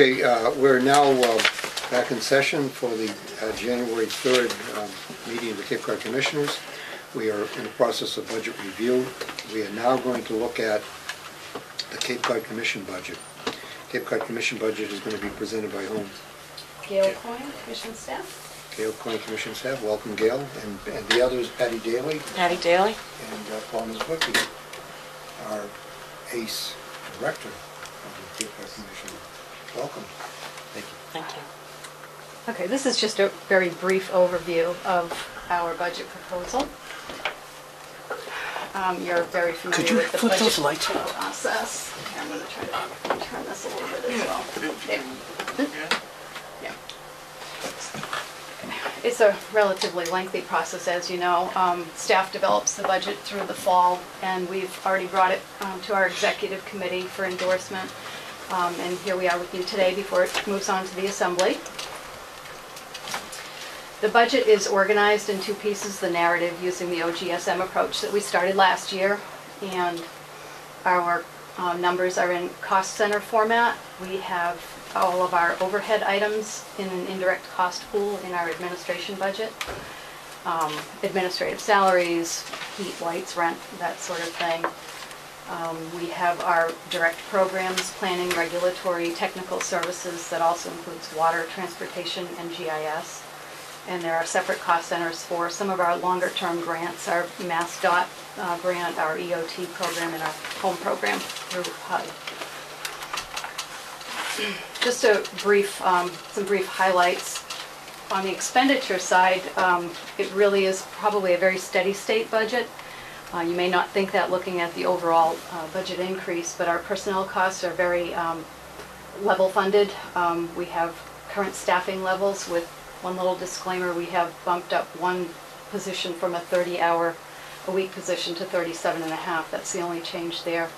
Okay, we're now back in session for the January 3rd meeting of the Cape Cod Commissioners. We are in the process of budget review. We are now going to look at the Cape Cod Commission budget. Cape Cod Commission budget is going to be presented by whom? Gail Coyne, Commission staff. Gail Coyne, Commission staff. Welcome, Gail. And the others, Patty Daly. Patty Daly. And Paul Niswicki, our ACE director of the Cape Cod Commission. Welcome. Thank you. Thank you. Okay, this is just a very brief overview of our budget proposal. You're very familiar with the budget process. Okay, I'm going to try to turn this a little bit as well. Yeah. It's a relatively lengthy process, as you know. Staff develops the budget through the fall, and we've already brought it to our executive committee for endorsement. And here we are with you today before it moves on to the Assembly. The budget is organized in two pieces, the narrative using the OGSM approach that we started last year, and our numbers are in cost center format. We have all of our overhead items in an indirect cost pool in our administration budget. Administrative salaries, heat, lights, rent, that sort of thing. We have our direct programs, planning, regulatory, technical services that also includes water, transportation, and GIS. And there are separate cost centers for some of our longer-term grants, our MassDOT grant, our EOT program, and our home program through HUD. Just a brief, some brief highlights. On the expenditure side, it really is probably a very steady state budget. You may not think that looking at the overall budget increase, but our personnel costs are very level funded. We have current staffing levels. With one little disclaimer, we have bumped up one position from a 30-hour-a-week position to 37.5. That's the only change there.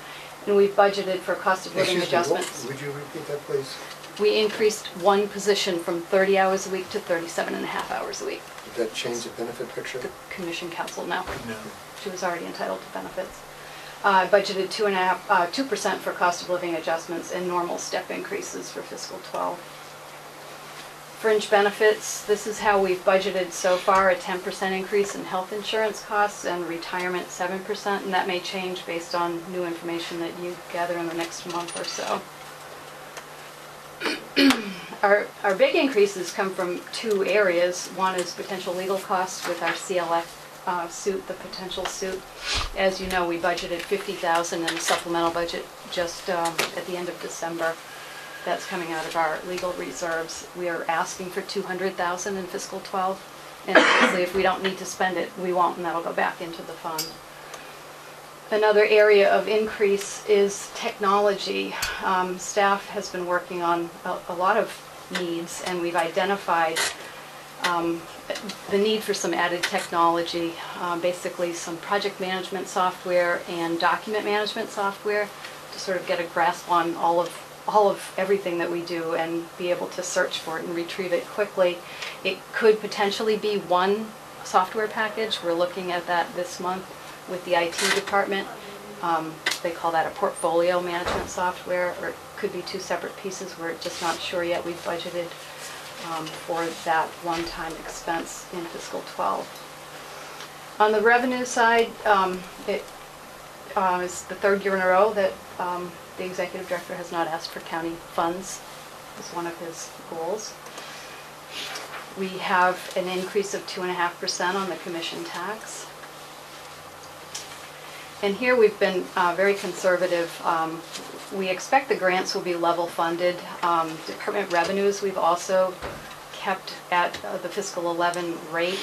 And we've budgeted for cost of living adjustments. Would you repeat that, please? We increased one position from 30 hours a week to 37.5 hours a week. Did that change the benefit picture? The Commission Council, no. No. She was already entitled to benefits. Budgeted 2% for cost of living adjustments and normal step increases for fiscal 12. Fringe benefits, this is how we've budgeted so far, a 10% increase in health insurance costs and retirement 7%, and that may change based on new information that you gather in the next month or so. Our big increases come from two areas. One is potential legal costs with our CLF suit, the potential suit. As you know, we budgeted $50,000 in the supplemental budget just at the end of December. That's coming out of our legal reserves. We are asking for $200,000 in fiscal 12, and obviously if we don't need to spend it, we won't, and that'll go back into the fund. Another area of increase is technology. Staff has been working on a lot of needs, and we've identified the need for some added technology, basically some project management software and document management software to sort of get a grasp on all of everything that we do and be able to search for it and retrieve it quickly. It could potentially be one software package. We're looking at that this month with the IT department. They call that a portfolio management software, or it could be two separate pieces. We're just not sure yet. We've budgeted for that one-time expense in fiscal 12. On the revenue side, it is the third year in a row that the executive director has not asked for county funds. It's one of his goals. We have an increase of 2.5% on the commission tax. And here we've been very conservative. We expect the grants will be level funded. Department revenues we've also kept at the fiscal 11 rate.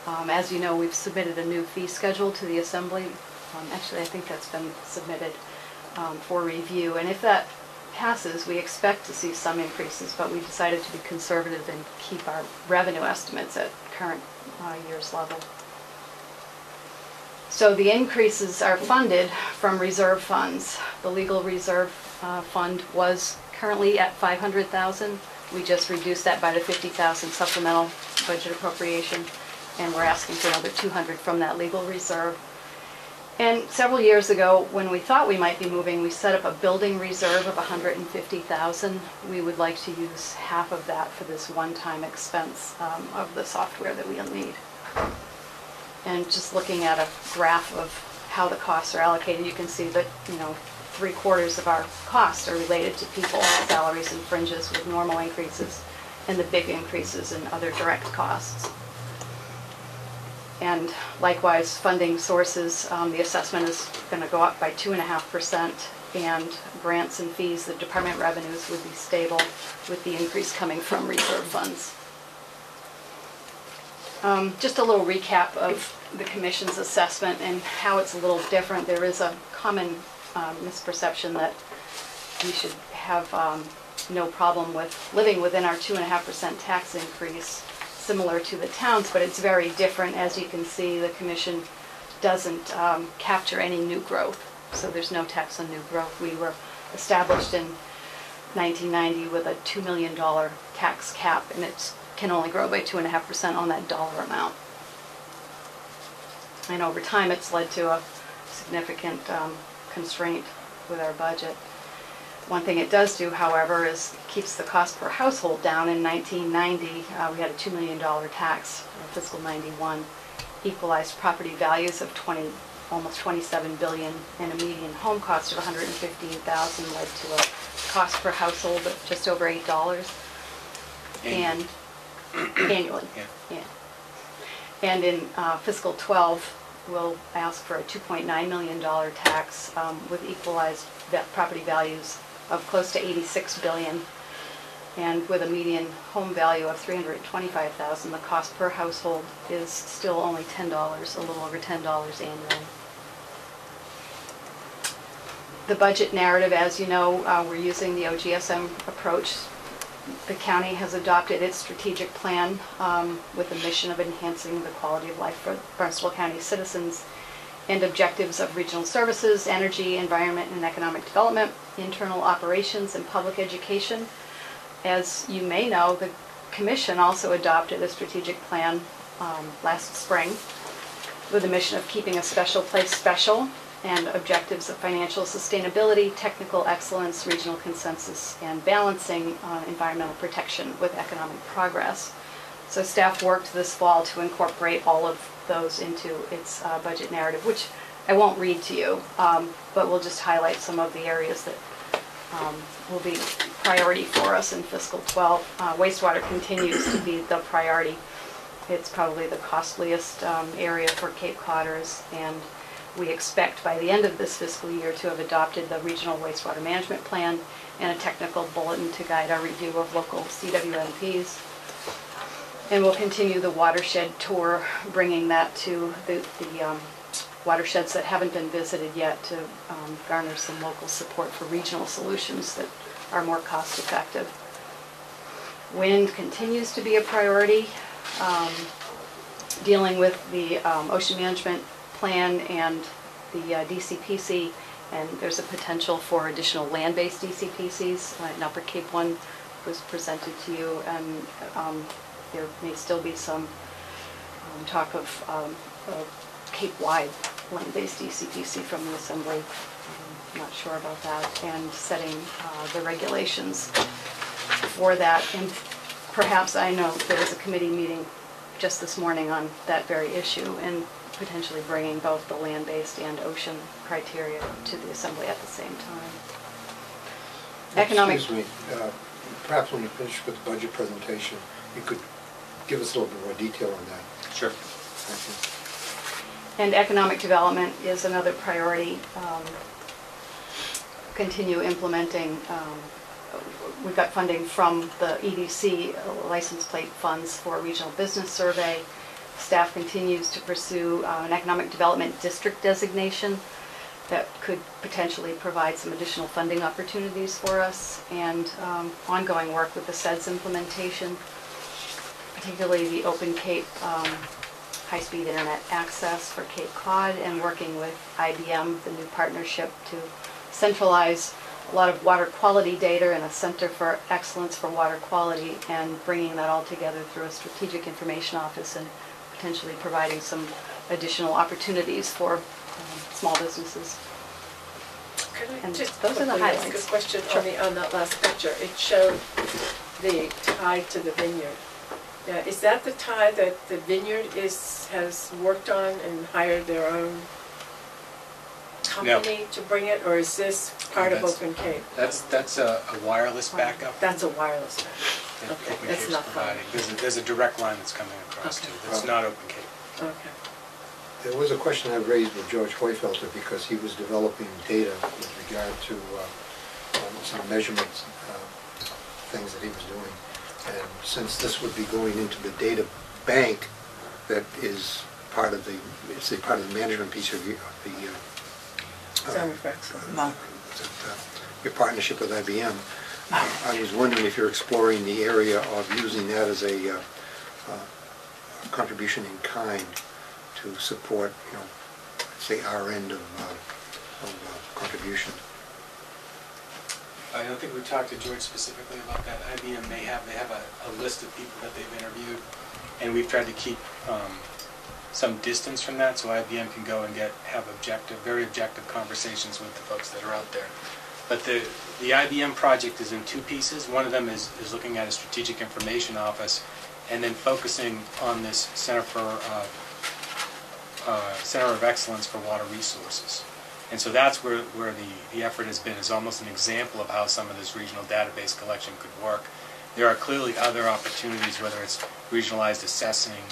As you know, we've submitted a new fee schedule to the Assembly. Actually, I think that's been submitted for review. And if that passes, we expect to see some increases, but we decided to be conservative and keep our revenue estimates at current year's level. So the increases are funded from reserve funds. The legal reserve fund was currently at $500,000. We just reduced that by the $50,000 supplemental budget appropriation, and we're asking for another $200,000 from that legal reserve. And several years ago, when we thought we might be moving, we set up a building reserve of $150,000. We would like to use half of that for this one-time expense of the software that we'll need. And just looking at a graph of how the costs are allocated, you can see that, 3/4 of our costs are related to people, salaries and fringes with normal increases, and the big increases in other direct costs. And likewise, funding sources, the assessment is going to go up by 2.5%, and grants and fees, the department revenues would be stable with the increase coming from reserve funds. Just a little recap of the Commission's assessment and how it's a little different. There is a common misperception that we should have no problem with living within our 2.5% tax increase, similar to the towns, but it's very different. As you can see, the Commission doesn't capture any new growth, so there's no tax on new growth. We were established in 1990 with a $2 million tax cap, and it can only grow by 2.5% on that dollar amount. And over time, it's led to a significant constraint with our budget. One thing it does do, however, is keeps the cost per household down. In 1990, we had a $2 million tax. In fiscal 91, equalized property values of almost $27 billion, and a median home cost of $115,000 led to a cost per household of just over $8. And annually, yeah. And in fiscal 12, we'll ask for a $2.9 million tax with equalized property values of close to $86 billion, and with a median home value of $325,000, the cost per household is still only $10, a little over $10 annually. The budget narrative, as you know, we're using the OGSM approach. The county has adopted its strategic plan with the mission of enhancing the quality of life for Barnstable County citizens, and objectives of regional services, energy, environment, and economic development, internal operations, and public education. As you may know, the Commission also adopted a strategic plan last spring with the mission of keeping a special place special, and objectives of financial sustainability, technical excellence, regional consensus, and balancing environmental protection with economic progress. So staff worked this fall to incorporate all of those into its budget narrative, which I won't read to you, but we'll just highlight some of the areas that will be priority for us in fiscal 12. Wastewater continues to be the priority. It's probably the costliest area for Cape Codders, and we expect by the end of this fiscal year to have adopted the Regional Wastewater Management Plan and a technical bulletin to guide our review of local CWMPs. And we'll continue the watershed tour, bringing that to the watersheds that haven't been visited yet to garner some local support for regional solutions that are more cost effective. Wind continues to be a priority, dealing with the ocean management plan and the DCPC, and there's a potential for additional land-based DCPCs. In Upper Cape one was presented to you, and there may still be some talk of Cape-wide land-based DCPC from the Assembly. I'm not sure about that, and setting the regulations for that. And perhaps, I know there was a committee meeting just this morning on that very issue, and potentially bringing both the land-based and ocean criteria to the Assembly at the same time. Economic. Excuse me, perhaps when you finish with the budget presentation, you could give us a little bit more detail on that. Sure. Thank you. And economic development is another priority. Continue implementing. We've got funding from the EDC license plate funds for a regional business survey. Staff continues to pursue an economic development district designation that could potentially provide some additional funding opportunities for us, and ongoing work with the SEDS implementation, particularly the Open Cape high-speed internet access for Cape Cod, and working with IBM, the new partnership, to centralize a lot of water quality data and a Center for Excellence for Water Quality, and bringing that all together through a strategic information office, and potentially providing some additional opportunities for small businesses. Could I And just those are the quickly ask highlights. a question Sure. on that last picture? It showed the tie to the vineyard. Now, is that the tie that the vineyard has worked on and hired their own company to bring it, or is this part of That's- Open Cape? That's a wireless backup That's a wireless one. that Okay, Open that's Cape's not providing. There's a direct line that's coming across Okay. too. That's not Open Cape. Okay. There was a question I raised with George Hoyfelter because he was developing data with regard to some measurements, things that he was doing. And since this would be going into the data bank that is part of the, it's a part of the management piece of Sound effects. your partnership with IBM, I was wondering if you're exploring the area of using that as a contribution in kind to support, say our end of contribution. I don't think we talked to George specifically about that. IBM they have a list of people that they've interviewed, and we've tried to keep some distance from that so IBM can go and have very objective conversations with the folks that are out there. But the IBM project is in two pieces. One of them is looking at a strategic information office, and then focusing on this Center of Excellence for Water Resources. And so that's where the effort has been, is almost an example of how some of this regional database collection could work. There are clearly other opportunities, whether it's regionalized assessing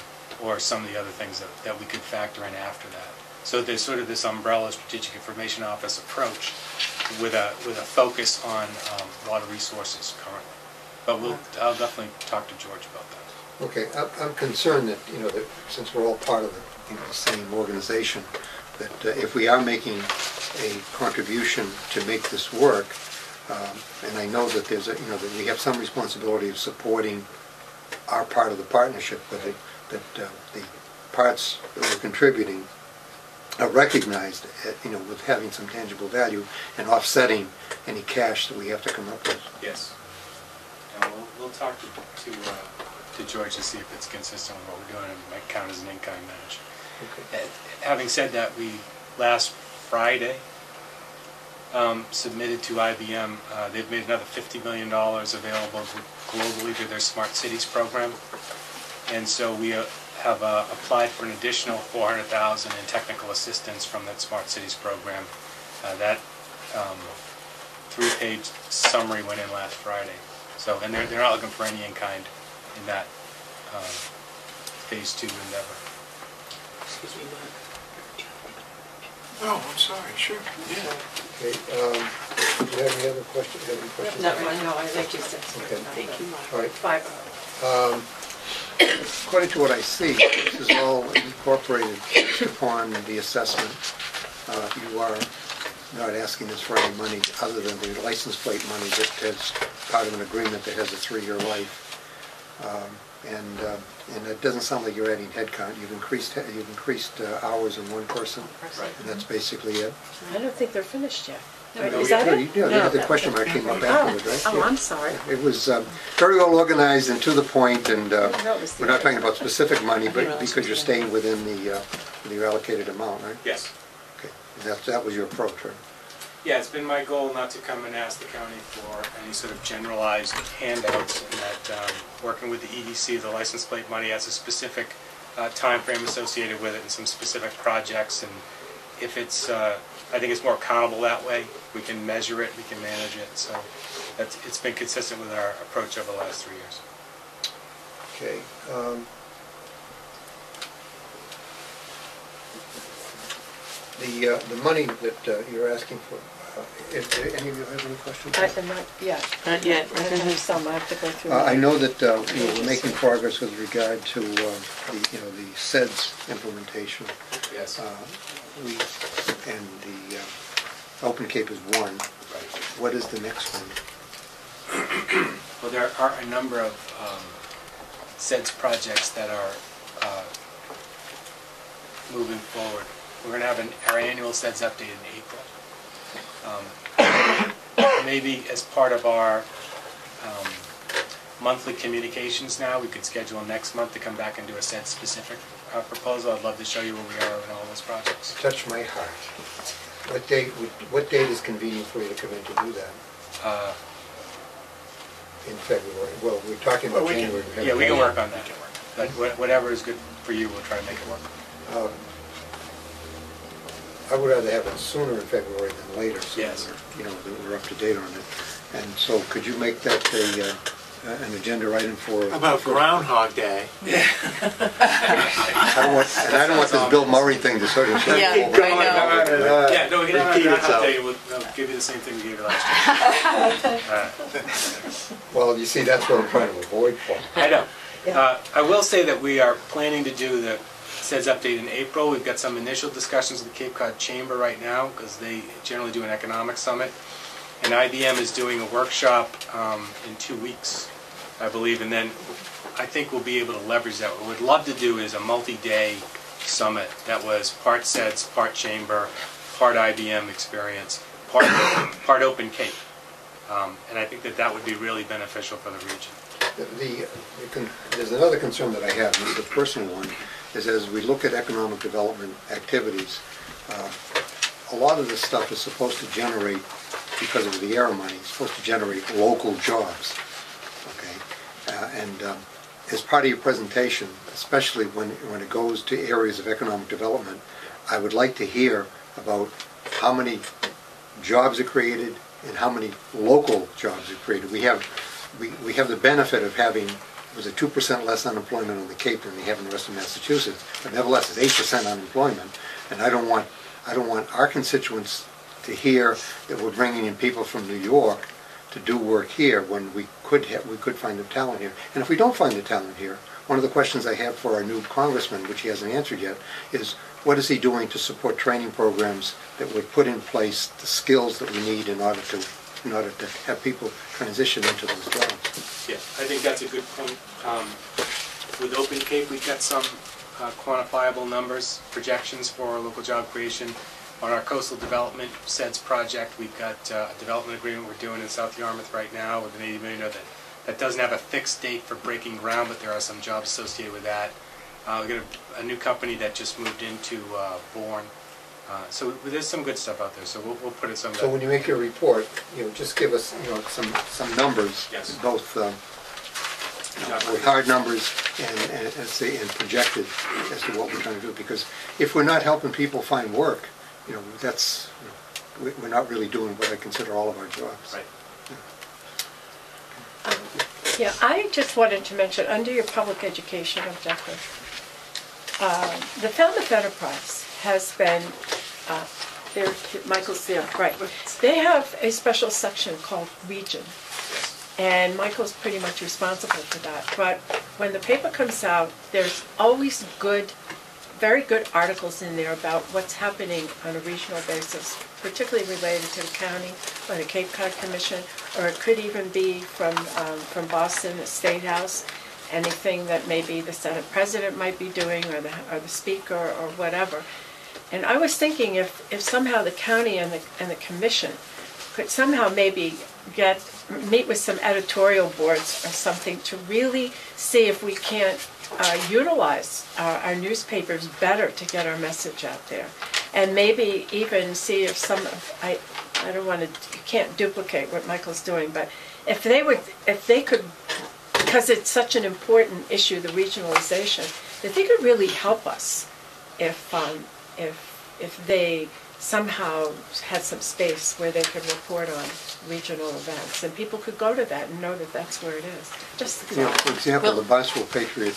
or some of the other things that we could factor in after that. So there's sort of this umbrella strategic information office approach with a focus on water resources currently. But I'll definitely talk to George about that. Okay, I'm concerned that, that since we're all part of the same organization, that if we are making a contribution to make this work, and I know that there's that we have some responsibility of supporting our part of the partnership, but that the parts that we're contributing are recognized, with having some tangible value and offsetting any cash that we have to come up with. Yes. And we'll talk to George to see if it's consistent with what we're doing and it might count as an in-kind match. Okay. Having said that, we last Friday submitted to IBM. They've made another $50 million available globally through their Smart Cities program. And so we have applied for an additional $400,000 in technical assistance from that Smart Cities program. That 3-page summary went in last Friday. So, and they're not looking for any in-kind in that phase 2 endeavor. Excuse me, Mark. Oh, I'm sorry, sure. Yeah. Okay, do you have any other questions? No, I think you said. Okay. Thank you, Mark. All right. 5. According to what I see, this is all incorporated upon the assessment. You are not asking us for any money other than the license plate money that has part of an agreement that has a 3-year life. And it doesn't sound like you're adding headcount. You've increased hours in one person, and that's basically it. I don't think they're finished yet. No, Is that it? Yeah, the question mark came up afterwards, right? Oh, Yeah. I'm sorry. It was very well organized and to the point, and notice the we're not talking about specific money, I but didn't because you're realize. staying within the allocated amount, right? Yes. Okay, and that was your approach, right? Yeah, it's been my goal not to come and ask the county for any sort of generalized handouts, and that working with the EDC, the license plate money has a specific time frame associated with it and some specific projects, and if it's, I think it's more accountable that way. We can measure it, we can manage it, so it's been consistent with our approach over the last 3 years. Okay. The money that you're asking for, if any of you have any questions? Not yet. Not yet. I have some, I have to go through. I know that we're making progress with regard to the SEDS implementation. Yes. And the Open Cape is one. What is the next one? Well, there are a number of SEDS projects that are moving forward. We're going to have our annual SEDS update in April. Maybe as part of our monthly communications now, we could schedule next month to come back and do a SEDS specific proposal, I'd love to show you where we are in all those projects. Touch my heart. What date is convenient for you to come in to do that? Uh, In February? Well, we're talking about Well, we can- January. Yeah, we can work on that. But whatever is good for you, we'll try to make it work. Um, I would rather have it sooner in February than later, so Yes. that we're up to date on it. And so could you make that an agenda item for... How about Groundhog Day? I don't want this Bill Murray thing to sort of... Yeah, I know. Yeah, no, we can have Repeat a itself. day. We'll give you the same thing we gave you last year. Well, you see, that's what I'm trying to avoid, Paul. I know. I will say that we are planning to do the SEDS update in April. We've got some initial discussions with the Cape Cod Chamber right now because they generally do an economic summit. And IBM is doing a workshop in 2 weeks, I believe, and then I think we'll be able to leverage that. What we'd love to do is a multi-day summit that was part SEDS, part Chamber, part IBM experience, part Open Cape. And I think that would be really beneficial for the region. There's another concern that I have, and it's a personal one, is as we look at economic development activities, a lot of this stuff is supposed to generate, because of the ARA money, it's supposed to generate local jobs. Okay, as part of your presentation, especially when it goes to areas of economic development, I would like to hear about how many jobs are created and how many local jobs are created. We have the benefit of having, was it 2% less unemployment on the Cape than we have in the rest of Massachusetts, but nevertheless it's 8% unemployment, and I don't want our constituents to hear that we're bringing in people from New York to do work here when we could find the talent here. And if we don't find the talent here, one of the questions I have for our new congressman, which he hasn't answered yet, is what is he doing to support training programs that would put in place the skills that we need in order to have people transition into those jobs. Yeah, I think that's a good point. With Open Cape, we've got some quantifiable numbers, projections for local job creation. On our coastal development SEDS project, we've got a development agreement we're doing in South Yarmouth right now with an $80 million that doesn't have a fixed date for breaking ground, but there are some jobs associated with that. We've got a new company that just moved into Bourne. So there's some good stuff out there, so we'll put it some. So when you make your report, just give us some numbers, Yes. both with hard numbers and projected as to what we're trying to do. Because if we're not helping people find work, we're not really doing what I consider all of our jobs. Right. Yeah, I just wanted to mention, under your public education objective, the Falmouth Enterprise has been, Michael's there, right. They have a special section called Region, and Michael's pretty much responsible for that. But when the paper comes out, there's always very good articles in there about what's happening on a regional basis, particularly related to the county or the Cape Cod Commission, or it could even be from Boston, the State House, anything that maybe the Senate President might be doing, or the Speaker, or whatever. And I was thinking if somehow the county and the Commission could somehow maybe meet with some editorial boards or something to really see if we can't utilize our newspapers better to get our message out there, and maybe even see if I don't want to, you can't duplicate what Michael's doing, but if they could, because it's such an important issue, the regionalization, that they could really help us if they somehow had some space where they could report on regional events, and people could go to that and know that that's where it is. Just for example, the Barnstable Patriot,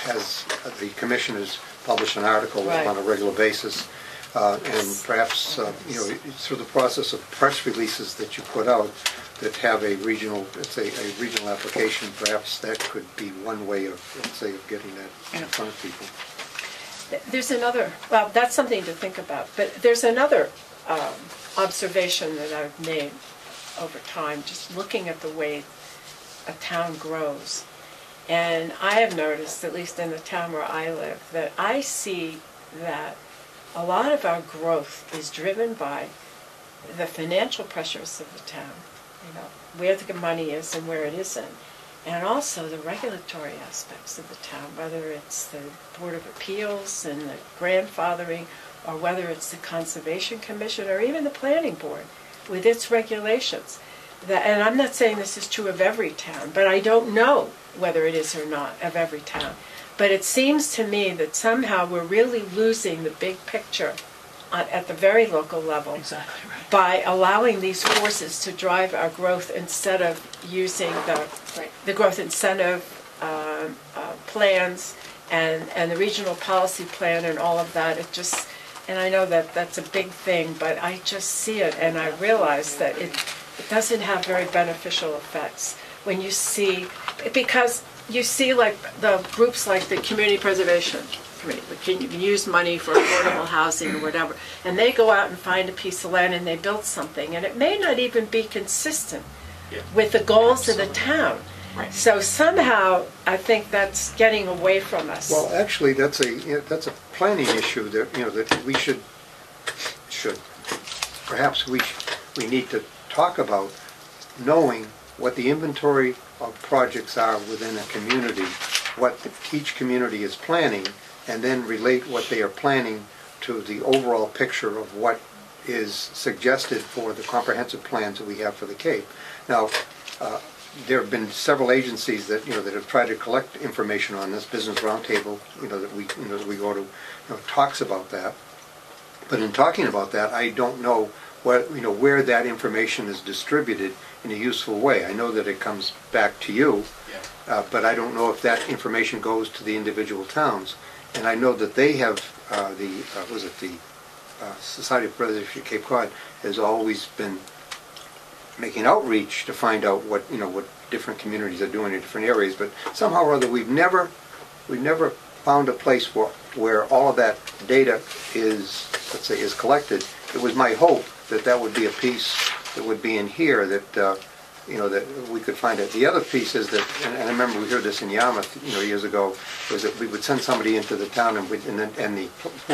has the commissioners publish an article Right. on a regular basis, and perhaps through the process of press releases that you put out that have a regional, a regional application, perhaps that could be one way of getting that in front of people. There's another, well, that's something to think about, but there's another observation that I've made over time, just looking at the way a town grows. And I have noticed, at least in the town where I live, that I see that a lot of our growth is driven by the financial pressures of the town, where the money is and where it isn't. and also the regulatory aspects of the town, whether it's the Board of Appeals and the grandfathering, or whether it's the Conservation Commission, or even the Planning Board with its regulations. And I'm not saying this is true of every town, but I don't know whether it is or not of every town. But it seems to me that somehow we're really losing the big picture at the very local level. Exactly right. By allowing these forces to drive our growth instead of using the growth incentive plans and the regional policy plan and all of that. It just, and I know that that's a big thing, but I just see it and I realize that it doesn't have very beneficial effects when you see, because you see like the groups like the Community Preservation Committee, you can use money for affordable housing or whatever, and they go out and find a piece of land and they build something, and it may not even be consistent with the goals of the town. Right. So somehow I think that's getting away from us. Well, actually, that's a planning issue that that we should perhaps we need to talk about, knowing what the inventory of projects are within a community, what each community is planning, and then relate what they are planning to the overall picture of what is suggested for the comprehensive plans that we have for the Cape. Now, there have been several agencies that that have tried to collect information on this. Business Roundtable, that we go to, talks about that. But in talking about that, I don't know where that information is distributed in a useful way. I know that it comes back to you, but I don't know if that information goes to the individual towns. And I know that they have the Society of Preservation of Cape Cod has always been making outreach to find out what different communities are doing in different areas. But somehow or other, we've never found a place where all of that data is, let's say, is collected. It was my hope that would be a piece that would be in here that that we could find it. The other piece is that, and I remember we heard this in Yarmouth, years ago, was that we would send somebody into the town, and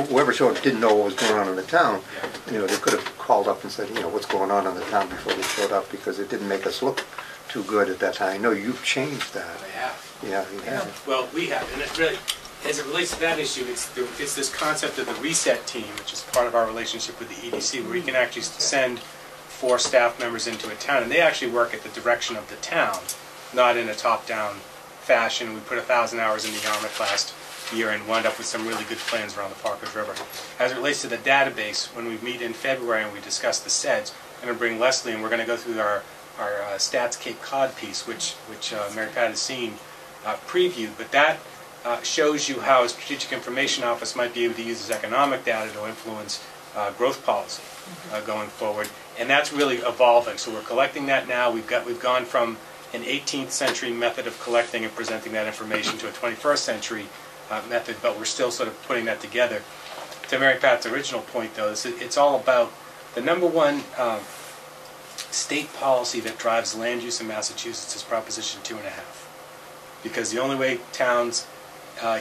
whoever showed up didn't know what was going on in the town. They could have called up and said, what's going on in the town before they showed up, because it didn't make us look too good at that time. I know you've changed that. I have. Yeah, you have. Well, we have, and it really, as it relates to that issue, it's this concept of the reset team, which is part of our relationship with the EDC, where we can actually send 4 staff members into a town, and they actually work at the direction of the town, not in a top-down fashion. We put 1,000 hours in the Yarmouth last year and wound up with some really good plans around the Parkers River. As it relates to the database, when we meet in February and we discuss the SEDS, I'm going to bring Leslie, and we're going to go through our Stats Cape Cod piece, which Mary Pat has seen previewed, but that shows you how a Strategic Information Office might be able to use this economic data to influence growth policy going forward. And that's really evolving. So we're collecting that now. We've gone from an 18th century method of collecting and presenting that information to a 21st century method, but we're still sort of putting that together. To Mary Pat's original point, though, it's all about the number one state policy that drives land use in Massachusetts is Proposition 2.5. Because the only way towns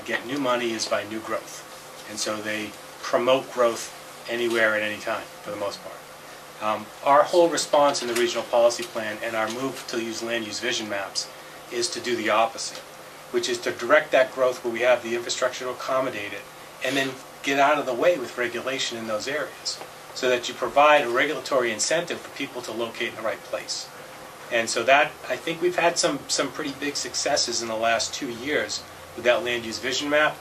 get new money is by new growth. And so they promote growth anywhere at any time, for the most part. Our whole response in the regional policy plan and our move to use land use vision maps is to do the opposite, which is to direct that growth where we have the infrastructure to accommodate it, and then get out of the way with regulation in those areas, so that you provide a regulatory incentive for people to locate in the right place. And so that, I think we've had some pretty big successes in the last 2 years with that land use vision map,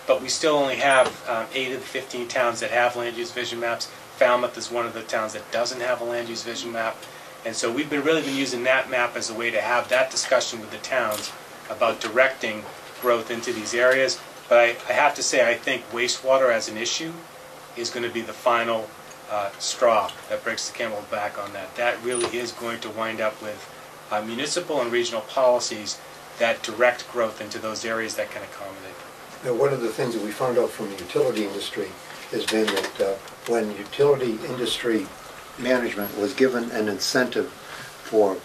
but we still only have 8 of the 15 towns that have land use vision maps. Falmouth is one of the towns that doesn't have a land use vision map. And so we've really been using that map as a way to have that discussion with the towns about directing growth into these areas. But I have to say, I think wastewater as an issue is going to be the final straw that breaks the camel's back on that. That really is going to wind up with municipal and regional policies that direct growth into those areas that can accommodate. Now, one of the things that we found out from the utility industry has been that when utility industry management was given an incentive for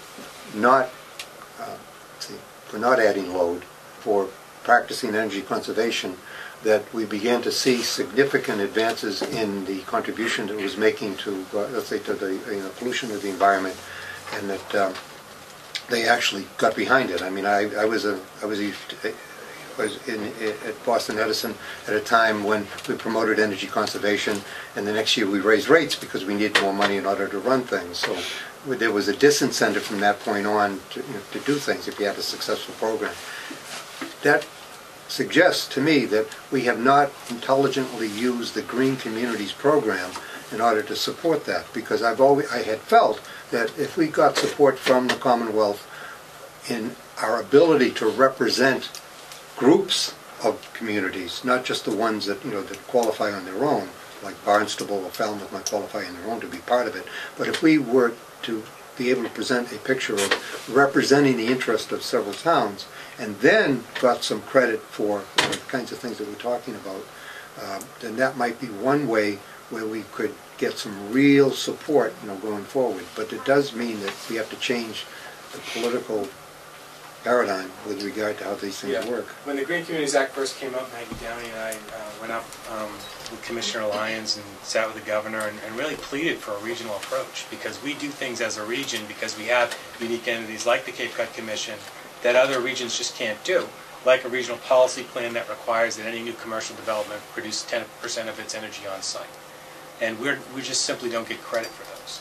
not adding load, for practicing energy conservation, that we began to see significant advances in the contribution that it was making to, let's say, to the pollution of the environment, and that they actually got behind it. I mean, I was at Boston Edison at a time when we promoted energy conservation, and the next year we raised rates because we needed more money in order to run things. So there was a disincentive from that point on to do things if you had a successful program. That suggests to me that we have not intelligently used the Green Communities program in order to support that, because I had felt that if we got support from the Commonwealth in our ability to represent groups of communities, not just the ones that that qualify on their own, like Barnstable or Falmouth might qualify on their own to be part of it, but if we were to be able to present a picture of representing the interest of several towns, and then got some credit for the kinds of things that we're talking about, then that might be one way where we could get some real support, going forward. But it does mean that we have to change the political paradigm with regard to how these things work. When the Green Communities Act first came out, Maggie Downey and I went up with Commissioner Lyons and sat with the governor and really pleaded for a regional approach, because we do things as a region because we have unique entities like the Cape Cod Commission that other regions just can't do, like a regional policy plan that requires that any new commercial development produce 10% of its energy on site. And we just simply don't get credit for those.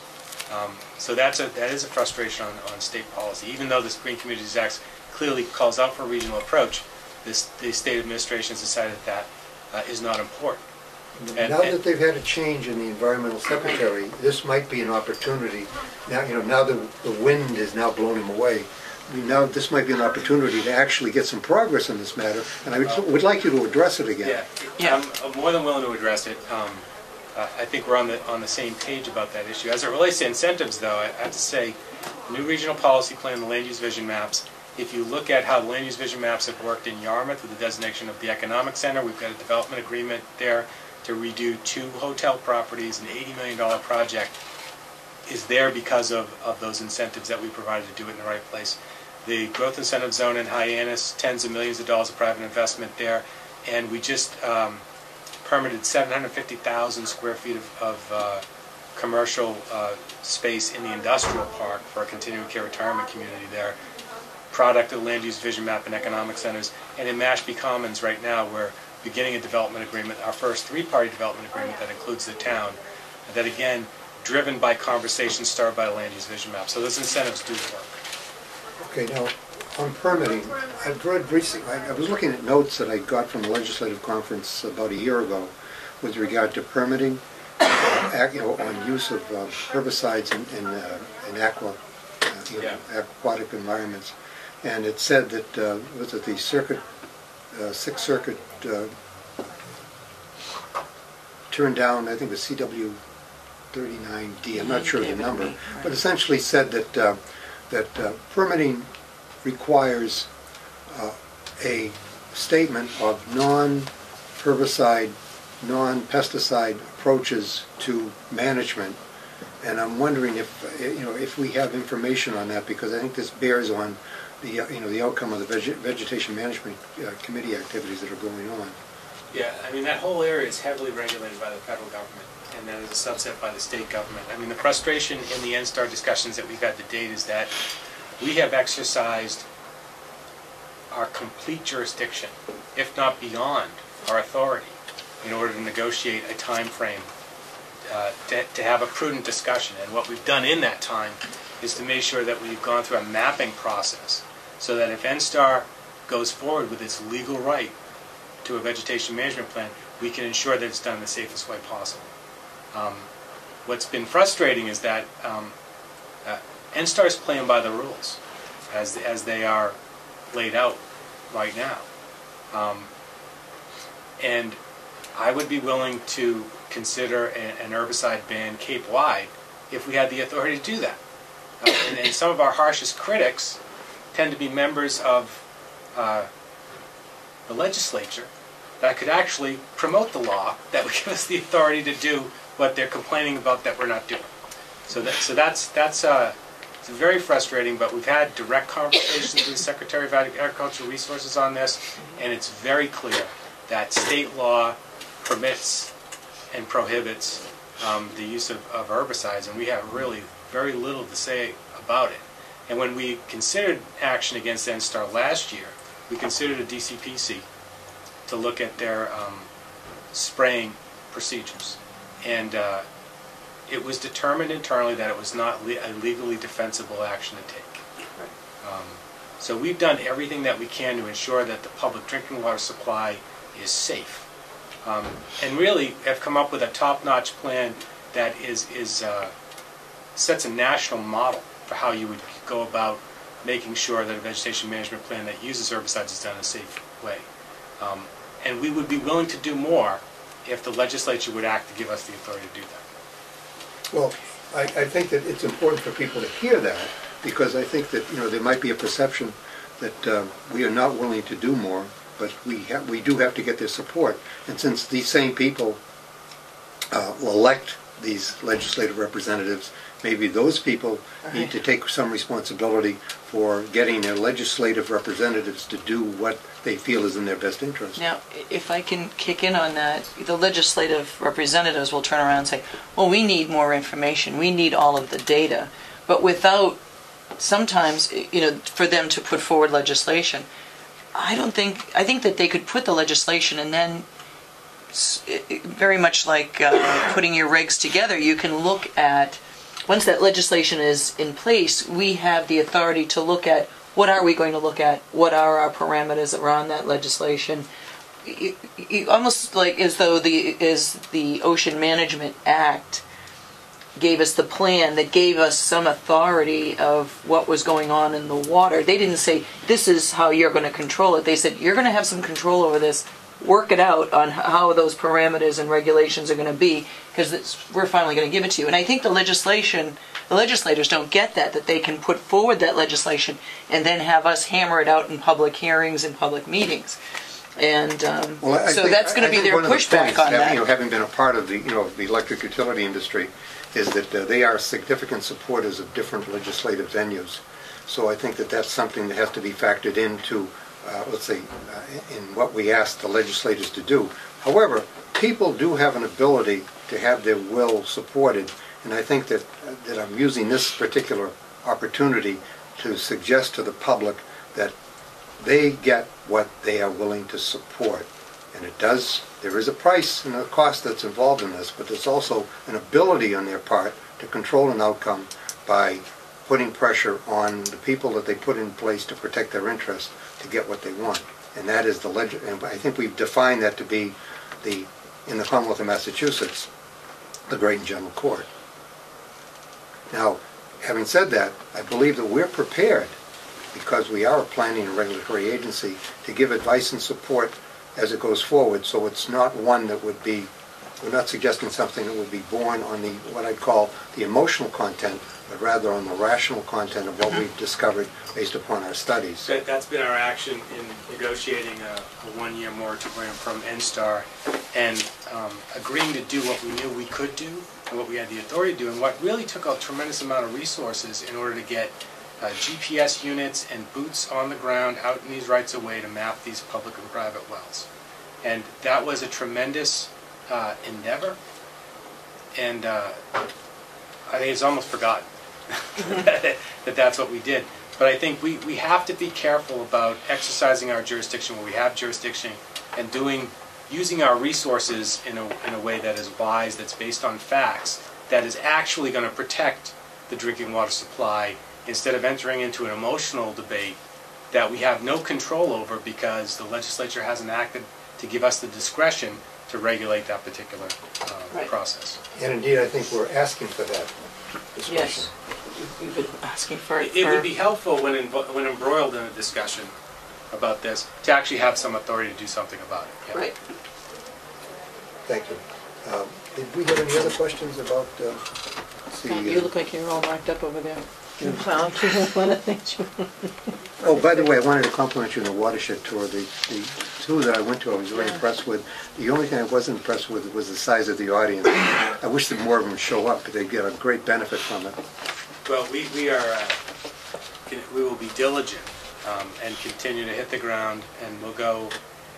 So that is a frustration on state policy. Even though this Green Communities Act clearly calls out for a regional approach, the state administration has decided that is not important. Now that they've had a change in the environmental secretary, this might be an opportunity. Now the wind is now blowing him away. Now this might be an opportunity to actually get some progress in this matter, and I would like you to address it again. Yeah. I'm more than willing to address it. I think we're on the same page about that issue. As it relates to incentives, though, I have to say, new regional policy plan, the land use vision maps, if you look at how the land use vision maps have worked in Yarmouth with the designation of the economic center, we've got a development agreement there to redo 2 hotel properties, an $80 million project is there because of those incentives that we provided to do it in the right place. The growth incentive zone in Hyannis, tens of millions of dollars of private investment there, and we just permitted 750,000 square feet of commercial space in the industrial park for a continuing care retirement community there, product of the land use vision map and economic centers. And in Mashpee Commons right now, we're beginning a development agreement, our first 3-party development agreement that includes the town, that again, driven by conversations started by the land use vision map. So those incentives do work. Okay, now, on permitting, I've read recently, I was looking at notes that I got from the legislative conference about a year ago with regard to permitting, on use of herbicides in aquatic environments. And it said that, was it the Sixth Circuit turned down, I think it was CW 39D, I'm not sure of the number, but essentially said that permitting requires a statement of non-herbicide, non-pesticide approaches to management, and I'm wondering if we have information on that, because I think this bears on the outcome of the Vegetation Management Committee activities that are going on. Yeah, I mean, that whole area is heavily regulated by the federal government, and then is a subset by the state government. I mean, the frustration in the NSTAR discussions that we've had to date is that we have exercised our complete jurisdiction, if not beyond our authority, in order to negotiate a time frame to have a prudent discussion. And what we've done in that time is to make sure that we've gone through a mapping process so that if NSTAR goes forward with its legal right to a vegetation management plan, we can ensure that it's done in the safest way possible. What's been frustrating is that NSTAR is playing by the rules as they are laid out right now. And I would be willing to consider an herbicide ban Cape-wide if we had the authority to do that. And some of our harshest critics tend to be members of the legislature that could actually promote the law that would give us the authority to do what they're complaining about that we're not doing. So that's it's very frustrating, but we've had direct conversations with the Secretary of Agricultural Resources on this, and it's very clear that state law permits and prohibits the use of herbicides, and we have really very little to say about it. And when we considered action against NSTAR last year, we considered a DCPC to look at their spraying procedures. And it was determined internally that it was not a legally defensible action to take. So we've done everything that we can to ensure that the public drinking water supply is safe. And really have come up with a top-notch plan that sets a national model for how you would go about making sure that a vegetation management plan that uses herbicides is done in a safe way. And we would be willing to do more if the legislature would act to give us the authority to do that. Well, I think that it's important for people to hear that, because I think that, there might be a perception that we are not willing to do more, but we do have to get their support. And since these same people will elect these legislative representatives, maybe those people need to take some responsibility for getting their legislative representatives to do what they feel is in their best interest. Now, if I can kick in on that, the legislative representatives will turn around and say, well, we need more information, we need all of the data, but without sometimes, for them to put forward legislation, I think that they could put the legislation and then, very much like putting your regs together, you can look at, once that legislation is in place, we have the authority to look at what are we going to look at, what are our parameters around that legislation. Almost like as though the Ocean Management Act gave us the plan that gave us some authority of what was going on in the water. They didn't say, this is how you're going to control it. They said, you're going to have some control over this. Work it out on how those parameters and regulations are going to be, because we're finally going to give it to you. And I think the legislators don't get that they can put forward that legislation and then have us hammer it out in public hearings and public meetings. And so that's going to be their pushback on that. Having been a part of the electric utility industry, is that they are significant supporters of different legislative venues. So I think that that's something that has to be factored into, let's say, in what we ask the legislators to do. However, people do have an ability to have their will supported, and I think that I'm using this particular opportunity to suggest to the public that they get what they are willing to support. And there is a price and a cost that's involved in this, but there's also an ability on their part to control an outcome by putting pressure on the people that they put in place to protect their interests to get what they want. And that is and I think we've defined that to be in the Commonwealth of Massachusetts, the Great and General Court. Now, having said that, I believe that we're prepared, because we are a planning and regulatory agency, to give advice and support as it goes forward. So it's not one that would be, we're not suggesting something that would be born on what I'd call the emotional content, but rather on the rational content of what we've discovered based upon our studies. That's been our action in negotiating a one-year moratorium from NSTAR and agreeing to do what we knew we could do and what we had the authority to do, and what really took a tremendous amount of resources in order to get GPS units and boots on the ground out in these rights-of-way to map these public and private wells. And that was a tremendous endeavor, and I think it's almost forgotten that's what we did. But I think we have to be careful about exercising our jurisdiction where we have jurisdiction and using our resources in a way that is wise, that's based on facts, that is actually going to protect the drinking water supply, instead of entering into an emotional debate that we have no control over because the legislature hasn't acted to give us the discretion to regulate that particular process. And indeed, I think we're asking for that discretion. Yes, we've been asking for it. It would be helpful when embroiled in a discussion about this to actually have some authority to do something about it. Yeah. Right. Thank you. Did we have any other questions about You look like you're all marked up over there. Oh, by the way, I wanted to compliment you on the watershed tour. The two that I went to, I was very impressed with. The only thing I wasn't impressed with was the size of the audience. I wish that more of them would show up, but they get a great benefit from it. Well, we will be diligent and continue to hit the ground, and we'll go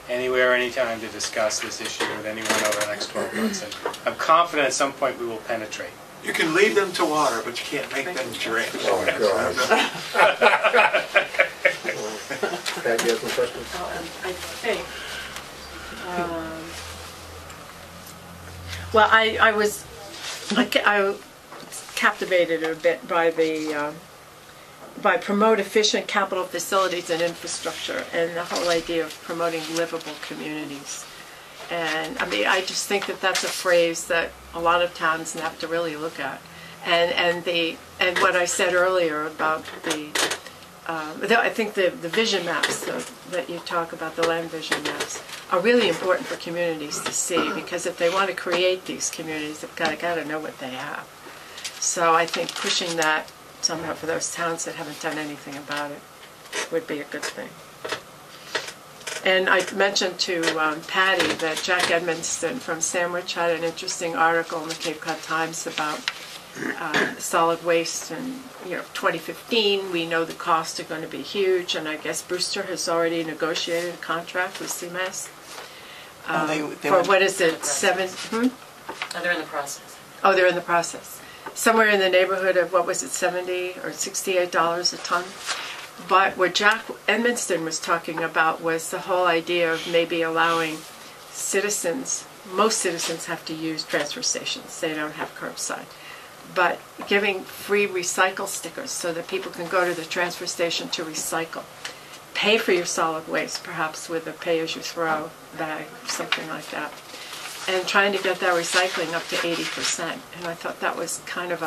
anywhere, anytime to discuss this issue with anyone over the next 12 months. And I'm confident at some point we will penetrate. You can lead them to water, but you can't make them drink. Oh, my God. Pat, you have some questions? I think. Well, I was captivated a bit by by promote efficient capital facilities and infrastructure, and the whole idea of promoting livable communities. And I mean, I just think that that's a phrase that a lot of towns have to really look at. And what I said earlier about I think the vision maps that you talk about, the land vision maps, are really important for communities to see, because if they want to create these communities, they've got to know what they have. So I think pushing that somehow for those towns that haven't done anything about it would be a good thing. And I mentioned to Patty that Jack Edmonston from Sandwich had an interesting article in the Cape Cod Times about solid waste, and 2015, we know the costs are going to be huge, and I guess Brewster has already negotiated a contract with CMAS for what is it, Oh, they're in the process. Oh, they're in the process. Somewhere in the neighborhood of, what was it, $70 or $68 a ton. But what Jack Edmonston was talking about was the whole idea of maybe allowing citizens, most citizens have to use transfer stations, they don't have curbside, but giving free recycle stickers so that people can go to the transfer station to recycle. Pay for your solid waste, perhaps with a pay-as-you-throw bag, something like that. And trying to get that recycling up to 80%. And I thought that was kind of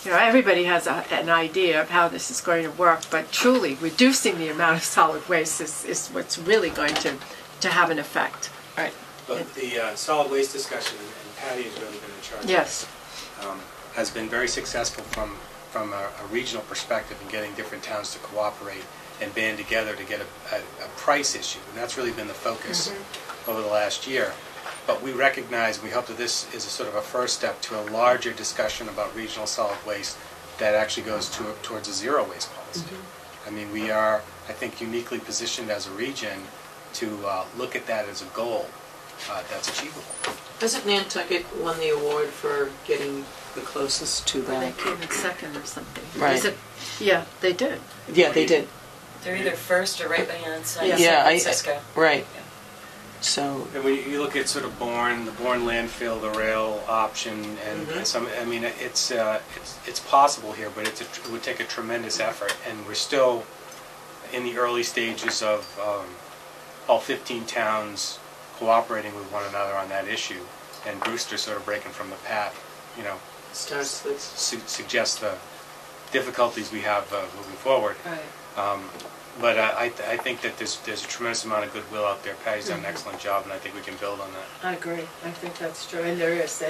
everybody has an idea of how this is going to work, but truly reducing the amount of solid waste is what's really going to have an effect. Right. But the solid waste discussion, and Patty has really been in charge of Yes. has been very successful from a regional perspective in getting different towns to cooperate and band together to get a price issue. And that's really been the focus over the last year. But we recognize, we hope that this is a sort of a first step to a larger discussion about regional solid waste that actually goes towards a zero waste policy. I mean, we are, I think, uniquely positioned as a region to look at that as a goal that's achievable. Hasn't Nantucket won the award for getting the closest to They that? came in second or something. Right. Is it? Yeah, they did. Yeah, they did. They're either first or right behind San Yeah, Francisco. Right. So, And when you look at sort of the Bourne landfill, the rail option, and some, I mean, it's possible here, but it would take a tremendous effort, and we're still in the early stages of all 15 towns cooperating with one another on that issue, and Brewster sort of breaking from the path, starts with. suggests the difficulties we have moving forward. Right. But I think that there's a tremendous amount of goodwill out there. Patty's done an excellent job, and I think we can build on that. I agree. I think that's true, and there is,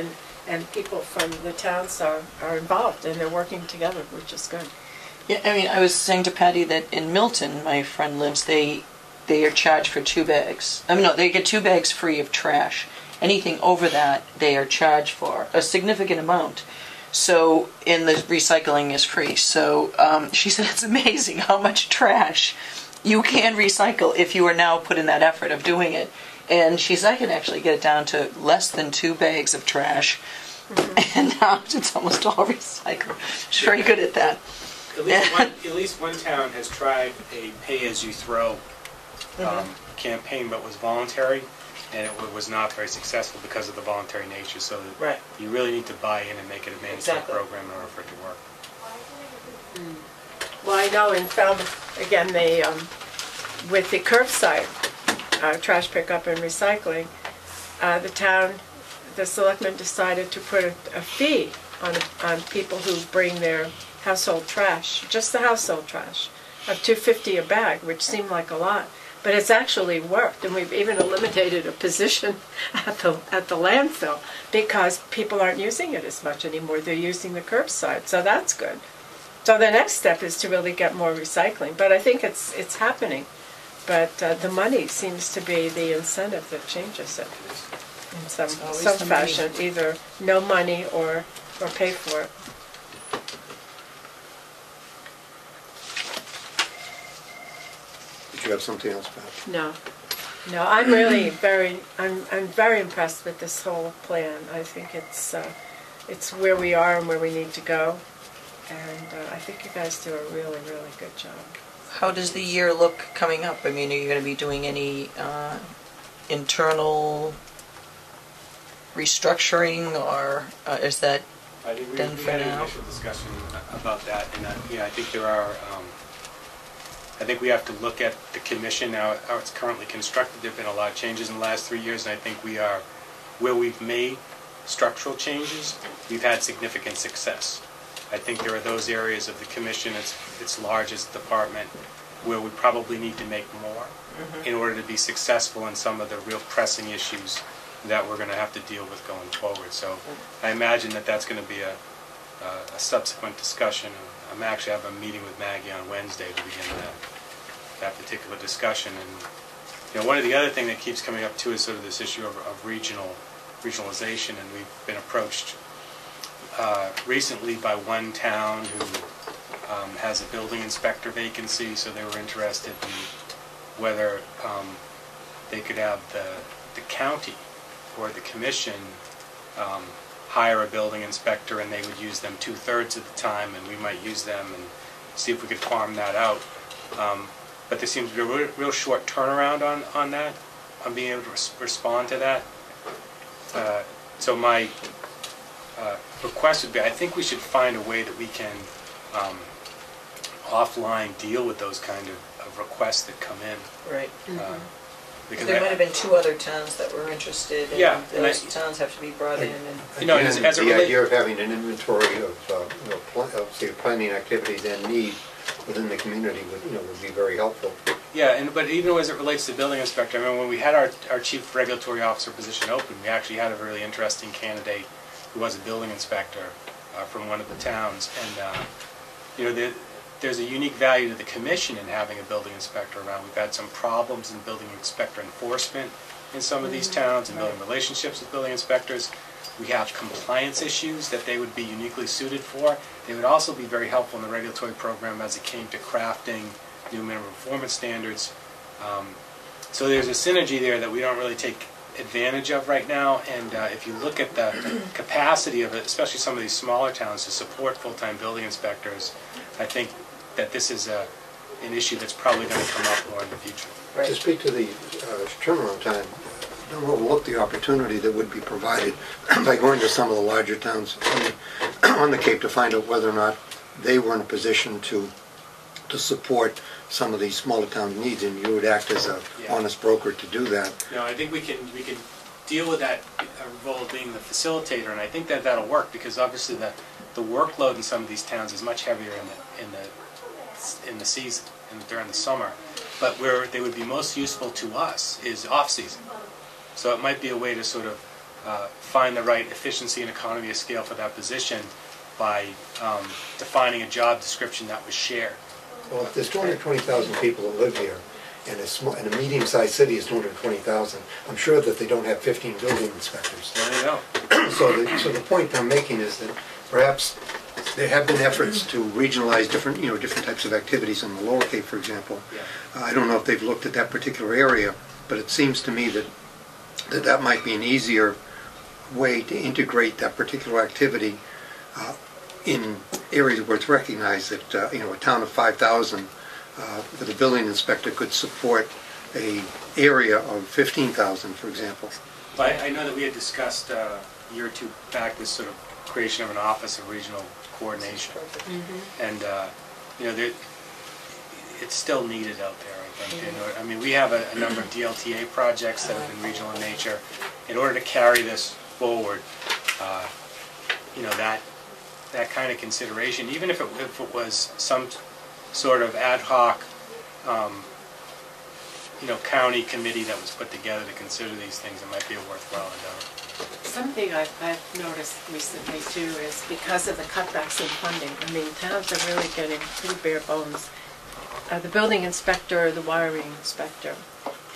and people from the towns are involved, and they're working together, which is good. Yeah, I mean, I was saying to Patty that in Milton, my friend lives, they are charged for 2 bags. I mean, no, they get 2 bags free of trash. Anything over that, they are charged for a significant amount. So, and the recycling is free. So, she said it's amazing how much trash you can recycle if you are now put in that effort of doing it. And she said, I can actually get it down to less than 2 bags of trash. And now it's almost all recycled. She's very good at that. At least one town has tried a pay-as-you-throw campaign, but was voluntary, and it was not very successful because of the voluntary nature. So Right. you really need to buy in and make it a mandatory Exactly. program in order for it to work. Well, I know in Falmouth, again, they, with the curbside trash pickup and recycling, the selectmen decided to put a fee on people who bring their household trash, just the household trash, of $2.50 a bag, which seemed like a lot. But it's actually worked, and we've even eliminated a position at the landfill because people aren't using it as much anymore. They're using the curbside, so that's good. So the next step is to really get more recycling, but I think it's happening. But the money seems to be the incentive that changes it in some always the money. fashion, either no money or pay for it. Did you have something else, Pat? No, I'm really I'm very impressed with this whole plan. I think it's it's where we are and where we need to go. And I think you guys do a really, really good job. How does the year look coming up? I mean, are you going to be doing any internal restructuring, or is that I think we done we for had an now? initial discussion about that, and I think there are, I think we have to look at the commission, now how it's currently constructed. There have been a lot of changes in the last 3 years, and I think we are, where we've made structural changes, we've had significant success. I think there are those areas of the commission, its largest department, where we probably need to make more in order to be successful in some of the real pressing issues that we're going to have to deal with going forward. So I imagine that that's going to be a subsequent discussion. I'm actually having a meeting with Maggie on Wednesday to begin that particular discussion. And one of the other things that keeps coming up too is sort of this issue of regionalization, and we've been approached recently by one town who has a building inspector vacancy, so they were interested in whether they could have the county or the commission hire a building inspector, and they would use them 2/3 of the time, and we might use them and see if we could farm that out. But there seems to be a real short turnaround on that, on being able to respond to that. So my request would be, I think we should find a way that we can offline deal with those kind of requests that come in. Right. Because There might have been 2 other towns that were interested, and Yeah, and those towns have to be brought in. And You know, Again, as it the relate- idea of having an inventory of say, planning activities and need within the community would be very helpful. Yeah, but even as it relates to building inspector, I mean, when we had our chief regulatory officer position open, we actually had a really interesting candidate who was a building inspector from one of the towns, and there's a unique value to the commission in having a building inspector around. We've had some problems in building inspector enforcement in some of these towns, and building relationships with building inspectors. We have compliance issues that they would be uniquely suited for. They would also be very helpful in the regulatory program as it came to crafting new minimum performance standards. So there's a synergy there that we don't really take advantage of right now, and if you look at the capacity of it, especially some of these smaller towns, to support full-time building inspectors, I think that this is an issue that's probably going to come up more in the future. To speak to the turnaround time, don't overlook the opportunity that would be provided by going to some of the larger towns on the Cape to find out whether or not they were in a position to support some of these smaller town needs, and you would act as an honest broker to do that. No, I think we can deal with that role of being the facilitator, and I think that that'll work, because obviously the workload in some of these towns is much heavier in the season and during the summer. But where they would be most useful to us is off-season. So it might be a way to sort of find the right efficiency and economy of scale for that position by defining a job description that was shared. Well, if there's 220,000 people that live here, and a medium-sized city is 220,000, I'm sure that they don't have 15 building inspectors. There you go. So the point I'm making is that perhaps there have been efforts to regionalize different types of activities in the Lower Cape, for example. Yeah. I don't know if they've looked at that particular area, but it seems to me that might be an easier way to integrate that particular activity in areas where it's recognized that a town of 5,000 that a building inspector could support a area of 15,000, for example. Well, I know that we had discussed a year or two back this sort of creation of an office of regional coordination, and it's still needed out there, I think. I mean, we have a number of DLTA projects that have been regional in nature. In order to carry this forward, that kind of consideration, even if it was some sort of ad hoc, county committee that was put together to consider these things, it might be a worthwhile endeavor. Something I've noticed recently too is because of the cutbacks in funding, I mean, towns are really getting pretty bare bones. The building inspector, the wiring inspector,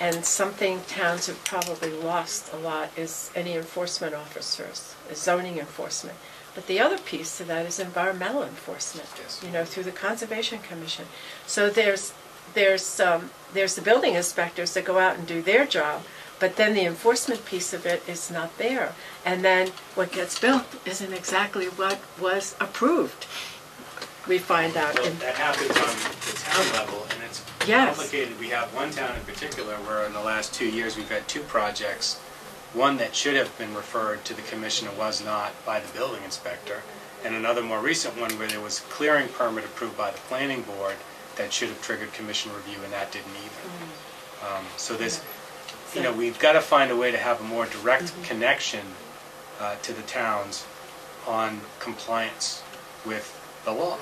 and something towns have probably lost a lot is any enforcement officers, zoning enforcement. But the other piece to that is environmental enforcement, Yes. Through the Conservation Commission. So there's the building inspectors that go out and do their job, but then the enforcement piece of it is not there. And then what gets built isn't exactly what was approved. We find out. Well, that happens on the town level, and it's Yes. complicated. We have one town in particular where in the last 2 years we've had 2 projects, one that should have been referred to the commission and was not by the building inspector, and another more recent one where there was a clearing permit approved by the planning board that should have triggered commission review, and that didn't either. So there's, you know, we've got to find a way to have a more direct connection to the towns on compliance with the law.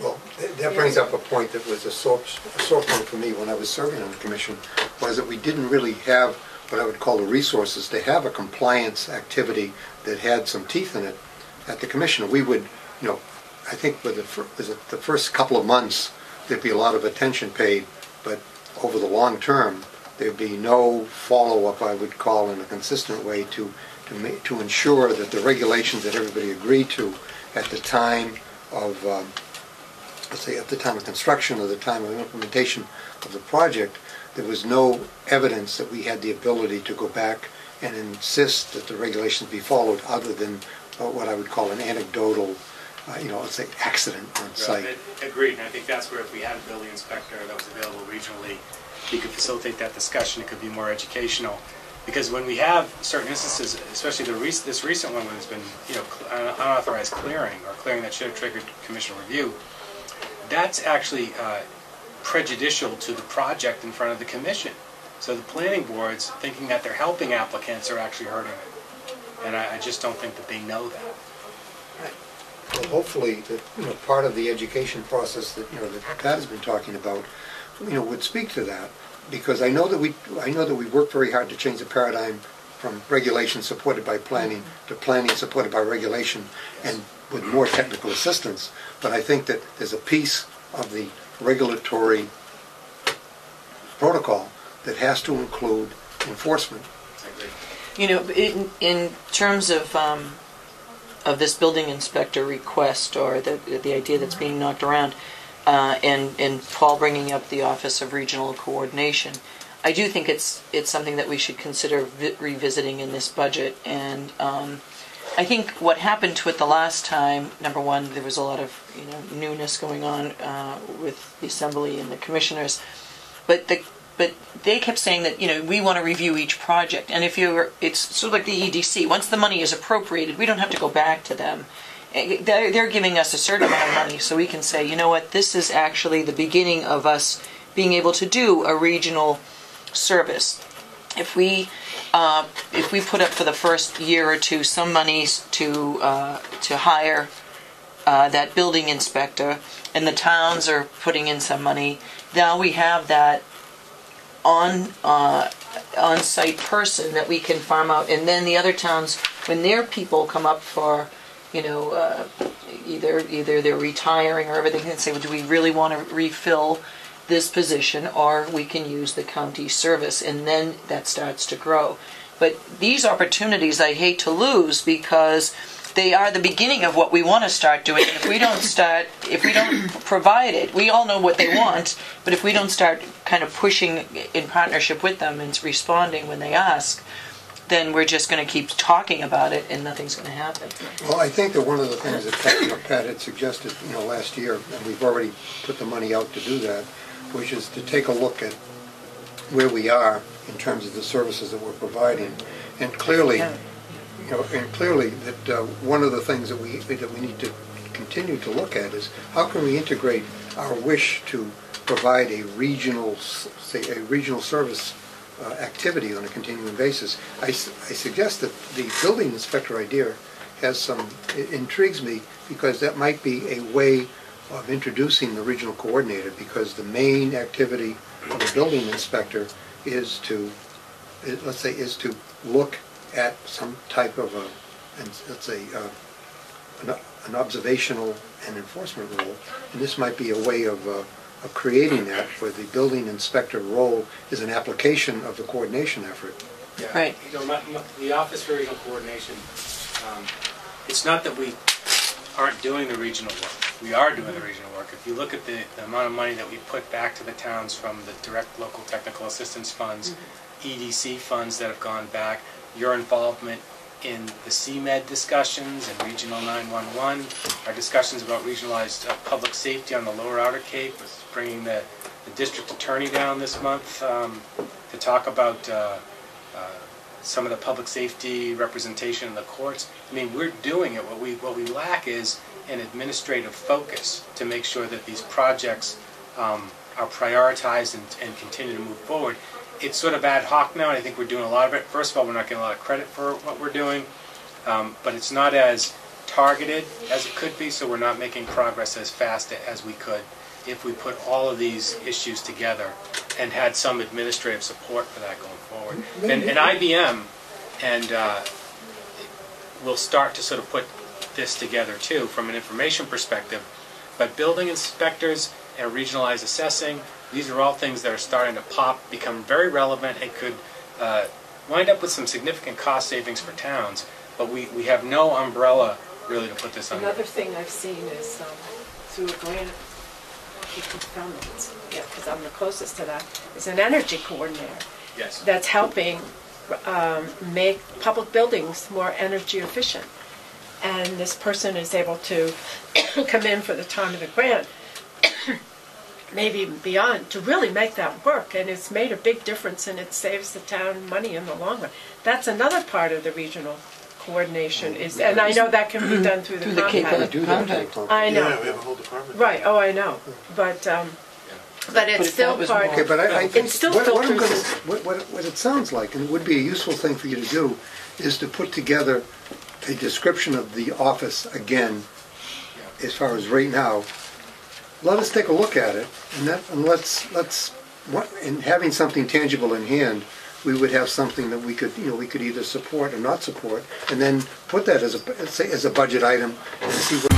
Well, that brings up a point that was a sore point for me when I was serving on the commission, was that we didn't really have what I would call the resources to have a compliance activity that had some teeth in it at the commission. We would, you know, I think with the first couple of months, there'd be a lot of attention paid, but over the long term, there'd be no follow-up, I would call, in a consistent way to ensure that the regulations that everybody agreed to at the time of, let's say, at the time of construction or the time of implementation of the project, there was no evidence that we had the ability to go back and insist that the regulations be followed other than what I would call an anecdotal, let's say, accident on site. Agreed, and I think that's where if we had a building inspector that was available regionally, we could facilitate that discussion. It could be more educational. Because when we have certain instances, especially this recent one where there's been, unauthorized clearing or clearing that should have triggered commission review, that's actually prejudicial to the project in front of the commission. So the planning boards, thinking that they're helping applicants, are actually hurting it. And I just don't think that they know that. Well, hopefully, part of the education process that that Pat has been talking about, would speak to that, because I know that we work very hard to change the paradigm from regulation supported by planning to planning supported by regulation, and with more technical assistance. But I think that there's a piece of the regulatory protocol that has to include enforcement. In terms of this building inspector request, or the idea that's being knocked around, and Paul bringing up the Office of Regional Coordination, I do think it's something that we should consider revisiting in this budget. And I think what happened to it the last time, number one, there was a lot of newness going on with the Assembly and the commissioners, but they kept saying that we want to review each project, and it's sort of like the EDC. Once the money is appropriated, we don't have to go back to them. They're giving us a certain amount of money, so we can say, you know what, this is actually the beginning of us being able to do a regional service. If we put up for the first year or two some monies to hire that building inspector, and the towns are putting in some money, now we have that on-site person that we can farm out, and then the other towns, when their people come up for either they're retiring or everything, and say, well, do we really want to refill this position, or we can use the county service, and then that starts to grow. But these opportunities I hate to lose, because they are the beginning of what we want to start doing. And if we don't provide it, we all know what they want, but if we don't start kind of pushing in partnership with them and responding when they ask, then we're just going to keep talking about it and nothing's going to happen. Well, I think that one of the things that Pat had suggested last year, and we've already put the money out to do that, which is to take a look at where we are in terms of the services that we're providing, and clearly, that one of the things that we need to continue to look at is how can we integrate our wish to provide a regional service activity on a continuing basis. I suggest that the building inspector idea intrigues me, because that might be a way of introducing the regional coordinator, because the main activity of the building inspector is to look at some type of an observational and enforcement role, and this might be a way of creating that, where the building inspector role is an application of the coordination effort. Yeah. Right. The Office for Regional Coordination, it's not that we aren't doing the regional work. we are doing the regional work. If you look at the amount of money that we put back to the towns from the direct local technical assistance funds, EDC funds that have gone back, your involvement in the CMed discussions and Regional 911, our discussions about regionalized public safety on the lower outer Cape, with bringing the district attorney down this month to talk about some of the public safety representation in the courts. I mean, we're doing it. What we lack is an administrative focus to make sure that these projects are prioritized and continue to move forward. It's sort of ad hoc now, and I think we're doing a lot of it. First of all, we're not getting a lot of credit for what we're doing, but it's not as targeted as it could be, so we're not making progress as fast as we could if we put all of these issues together and had some administrative support for that going forward. And IBM will start to sort of put this together too from an information perspective, but building inspectors and regionalized assessing, these are all things that are starting to become very relevant and could wind up with some significant cost savings for towns, but we have no umbrella really to put this under. Another thing I've seen is through a grant, because I'm the closest to that, is an energy coordinator. Yes. That's helping make public buildings more energy efficient. And this person is able to come in for the time of the grant, maybe even beyond, to really make that work. And it's made a big difference, and it saves the town money in the long run. That's another part of the regional coordination, and I know that can be done through the Cape compact. Do that. I know. Yeah, we have a whole department. Right, oh, I know. But it's if still that was part, more- Okay, but I think It still what I'm filters gonna, what it sounds like, and it would be a useful thing for you to do, is to put together a description of the office again, as far as right now. Let us take a look at it, and and having something tangible in hand, we would have something that we could either support or not support, and then put that as a budget item and see what